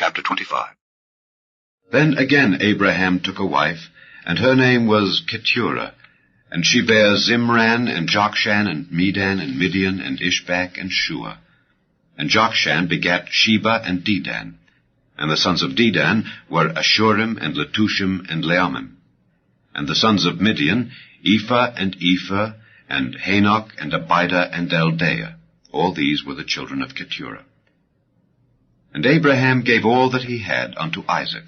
Chapter 25. Then again Abraham took a wife, and her name was Keturah, and she bare Zimran, and Jokshan, and Medan, and Midian, and Ishbak, and Shua. And Jokshan begat Sheba and Dedan. And the sons of Dedan were Ashurim, and Letushim, and Leamim. And the sons of Midian, Ephah, and Ephah, and Hanok, and Abida, and Eldaah. All these were the children of Keturah. And Abraham gave all that he had unto Isaac.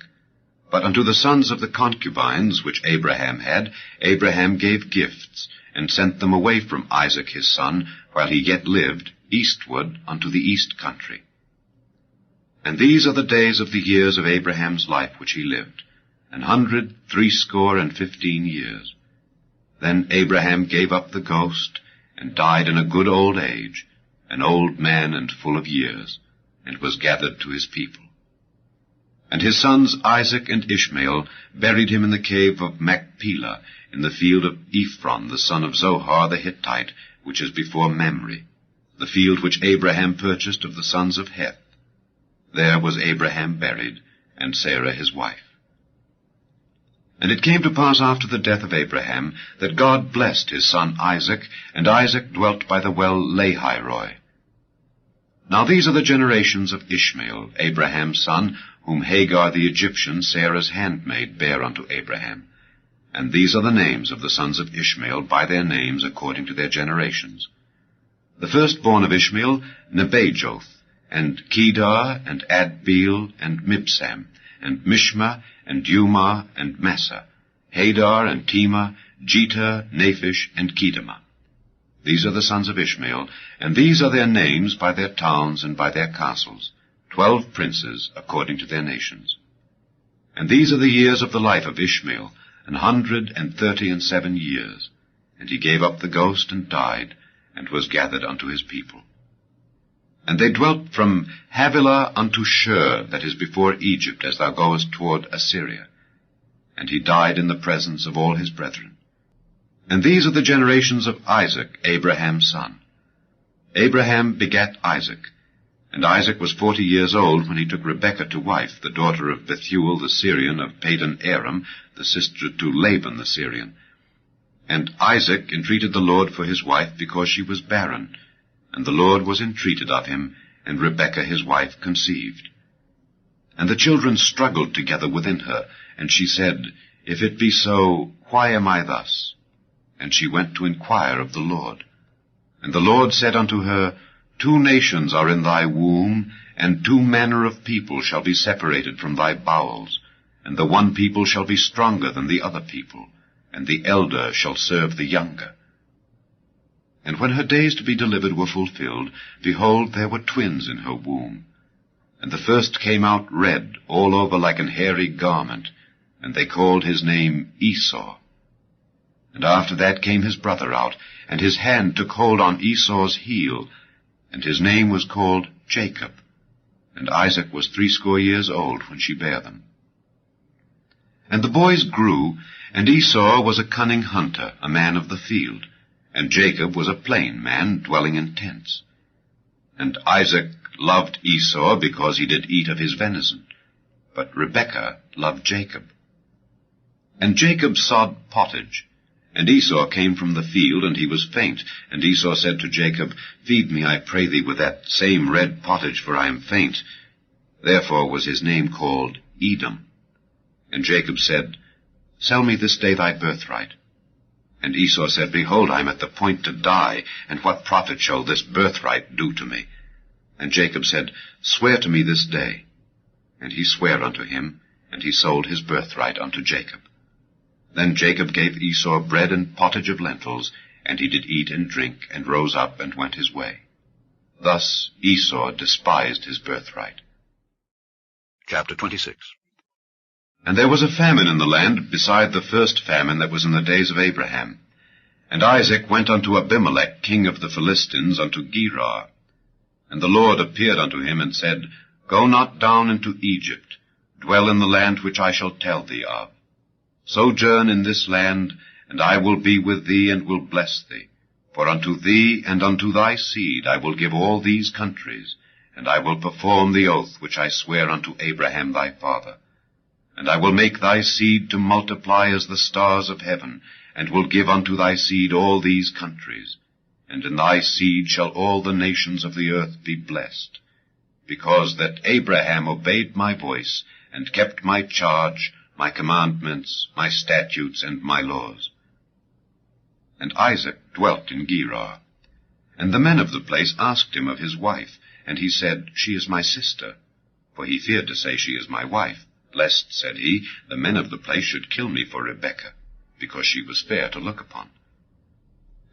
But unto the sons of the concubines which Abraham had, Abraham gave gifts, and sent them away from Isaac his son, while he yet lived, eastward unto the east country. And these are the days of the years of Abraham's life which he lived, 160 years. Then Abraham gave up the ghost, and died in a good old age, an old man and full of years, and was gathered to his people. And his sons Isaac and Ishmael buried him in the cave of Machpelah, in the field of Ephron, the son of Zohar the Hittite, which is before Mamre, the field which Abraham purchased of the sons of Heth. There was Abraham buried, and Sarah his wife. And it came to pass after the death of Abraham, that God blessed his son Isaac, and Isaac dwelt by the well Lahairoi. Now these are the generations of Ishmael, Abraham's son, whom Hagar the Egyptian, Sarah's handmaid, bare unto Abraham. And these are the names of the sons of Ishmael, by their names according to their generations. The firstborn of Ishmael, Nebajoth, and Kedar, and Adbeel, and Mibsam, and Mishma, and Dumah, and Massa, Hadar, and Tema, Jether, Naphish, and Kedemah. These are the sons of Ishmael, and these are their names by their towns and by their castles, 12 princes according to their nations. And these are the years of the life of Ishmael, 137 years. And he gave up the ghost and died, and was gathered unto his people. And they dwelt from Havilah unto Shur, that is before Egypt, as thou goest toward Assyria. And he died in the presence of all his brethren. And these are the generations of Isaac, Abraham's son. Abraham begat Isaac. And Isaac was 40 years old when he took Rebekah to wife, the daughter of Bethuel the Syrian of Padan Aram, the sister to Laban the Syrian. And Isaac entreated the Lord for his wife, because she was barren. And the Lord was entreated of him, and Rebekah his wife conceived. And the children struggled together within her, and she said, If it be so, why am I thus? And she went to inquire of the Lord. And the Lord said unto her, 2 nations are in thy womb, and 2 manner of people shall be separated from thy bowels, and the one people shall be stronger than the other people, and the elder shall serve the younger. And when her days to be delivered were fulfilled, behold, there were twins in her womb. And the first came out red, all over like an hairy garment, and they called his name Esau. And after that came his brother out, and his hand took hold on Esau's heel, and his name was called Jacob. And Isaac was 80 years old when she bare them. And the boys grew, and Esau was a cunning hunter, a man of the field, and Jacob was a plain man, dwelling in tents. And Isaac loved Esau, because he did eat of his venison, but Rebekah loved Jacob. And Jacob sod pottage, and Esau came from the field, and he was faint. And Esau said to Jacob, Feed me, I pray thee, with that same red pottage, for I am faint. Therefore was his name called Edom. And Jacob said, Sell me this day thy birthright. And Esau said, Behold, I am at the point to die, and what profit shall this birthright do to me? And Jacob said, Swear to me this day. And he sware unto him, and he sold his birthright unto Jacob. Then Jacob gave Esau bread and pottage of lentils, and he did eat and drink, and rose up and went his way. Thus Esau despised his birthright. Chapter 26. And there was a famine in the land, beside the first famine that was in the days of Abraham. And Isaac went unto Abimelech, king of the Philistines, unto Gerar. And the Lord appeared unto him, and said, Go not down into Egypt, dwell in the land which I shall tell thee of. Sojourn in this land, and I will be with thee, and will bless thee. For unto thee and unto thy seed I will give all these countries, and I will perform the oath which I swear unto Abraham thy father. And I will make thy seed to multiply as the stars of heaven, and will give unto thy seed all these countries. And in thy seed shall all the nations of the earth be blessed, because that Abraham obeyed my voice, and kept my charge, my commandments, my statutes, and my laws. And Isaac dwelt in Gerar. And the men of the place asked him of his wife, and he said, She is my sister. For he feared to say, She is my wife, lest, said he, the men of the place should kill me for Rebekah, because she was fair to look upon.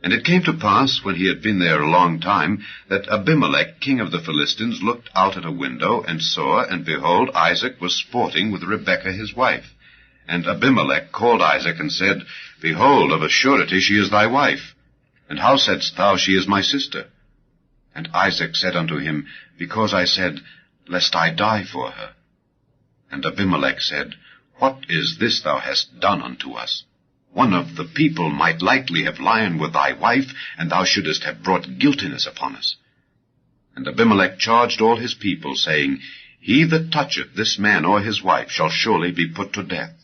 And it came to pass, when he had been there a long time, that Abimelech, king of the Philistines, looked out at a window, and saw, and behold, Isaac was sporting with Rebekah his wife. And Abimelech called Isaac, and said, Behold, of a surety she is thy wife. And how saidst thou, She is my sister? And Isaac said unto him, Because I said, Lest I die for her. And Abimelech said, What is this thou hast done unto us? One of the people might likely have lain with thy wife, and thou shouldest have brought guiltiness upon us. And Abimelech charged all his people, saying, He that toucheth this man or his wife shall surely be put to death.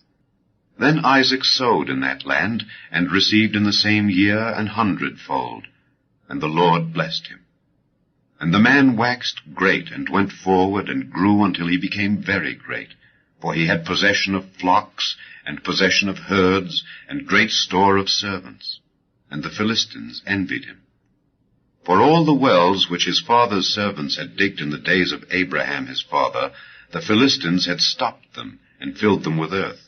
Then Isaac sowed in that land, and received in the same year 100-fold, and the Lord blessed him. And the man waxed great, and went forward, and grew until he became very great, for he had possession of flocks, and possession of herds, and great store of servants. And the Philistines envied him. For all the wells which his father's servants had digged in the days of Abraham his father, the Philistines had stopped them, and filled them with earth.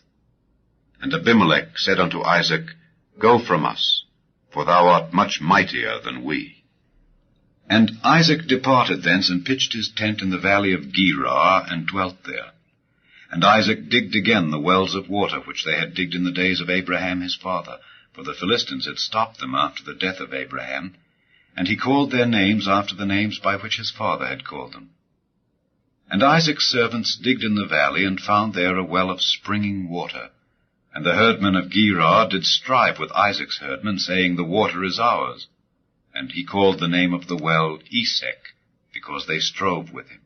And Abimelech said unto Isaac, Go from us, for thou art much mightier than we. And Isaac departed thence, and pitched his tent in the valley of Gerar, and dwelt there. And Isaac digged again the wells of water which they had digged in the days of Abraham his father, for the Philistines had stopped them after the death of Abraham, and he called their names after the names by which his father had called them. And Isaac's servants digged in the valley, and found there a well of springing water. And the herdmen of Gerar did strive with Isaac's herdmen, saying, The water is ours. And he called the name of the well Esek, because they strove with him.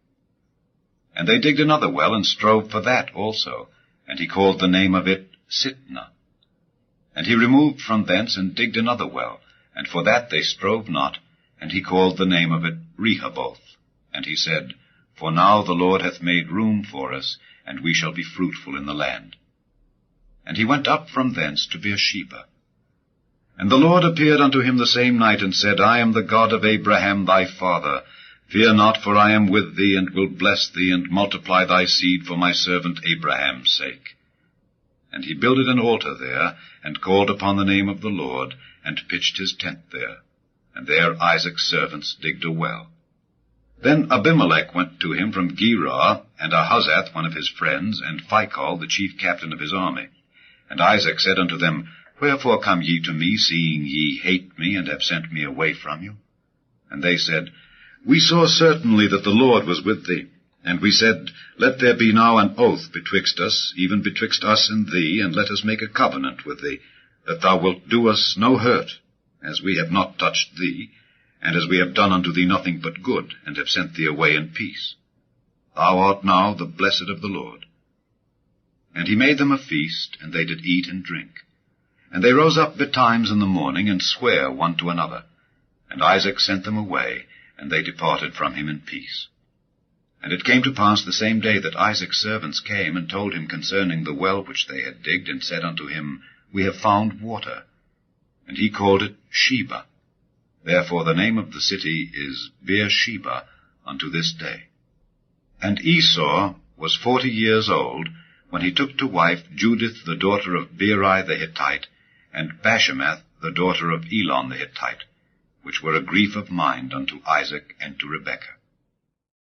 And they digged another well, and strove for that also, and he called the name of it Sitnah. And he removed from thence, and digged another well, and for that they strove not, and he called the name of it Rehoboth. And he said, For now the Lord hath made room for us, and we shall be fruitful in the land. And he went up from thence to Beersheba. And the Lord appeared unto him the same night, and said, I am the God of Abraham thy father. Fear not, for I am with thee, and will bless thee, and multiply thy seed for my servant Abraham's sake. And he builded an altar there, and called upon the name of the Lord, and pitched his tent there. And there Isaac's servants digged a well. Then Abimelech went to him from Gerar, and Ahuzzath one of his friends, and Phicol the chief captain of his army. And Isaac said unto them, Wherefore come ye to me, seeing ye hate me, and have sent me away from you? And they said, We saw certainly that the Lord was with thee. And we said, Let there be now an oath betwixt us, even betwixt us and thee, and let us make a covenant with thee, that thou wilt do us no hurt, as we have not touched thee, and as we have done unto thee nothing but good, and have sent thee away in peace. Thou art now the blessed of the Lord. And he made them a feast, and they did eat and drink. And they rose up betimes in the morning, and sware one to another. And Isaac sent them away, and they departed from him in peace. And it came to pass the same day that Isaac's servants came, and told him concerning the well which they had digged, and said unto him, We have found water. And he called it Sheba. Therefore the name of the city is Beersheba unto this day. And Esau was 40 years old, when he took to wife Judith the daughter of Beeri the Hittite, and Bashemath the daughter of Elon the Hittite, which were a grief of mind unto Isaac and to Rebekah.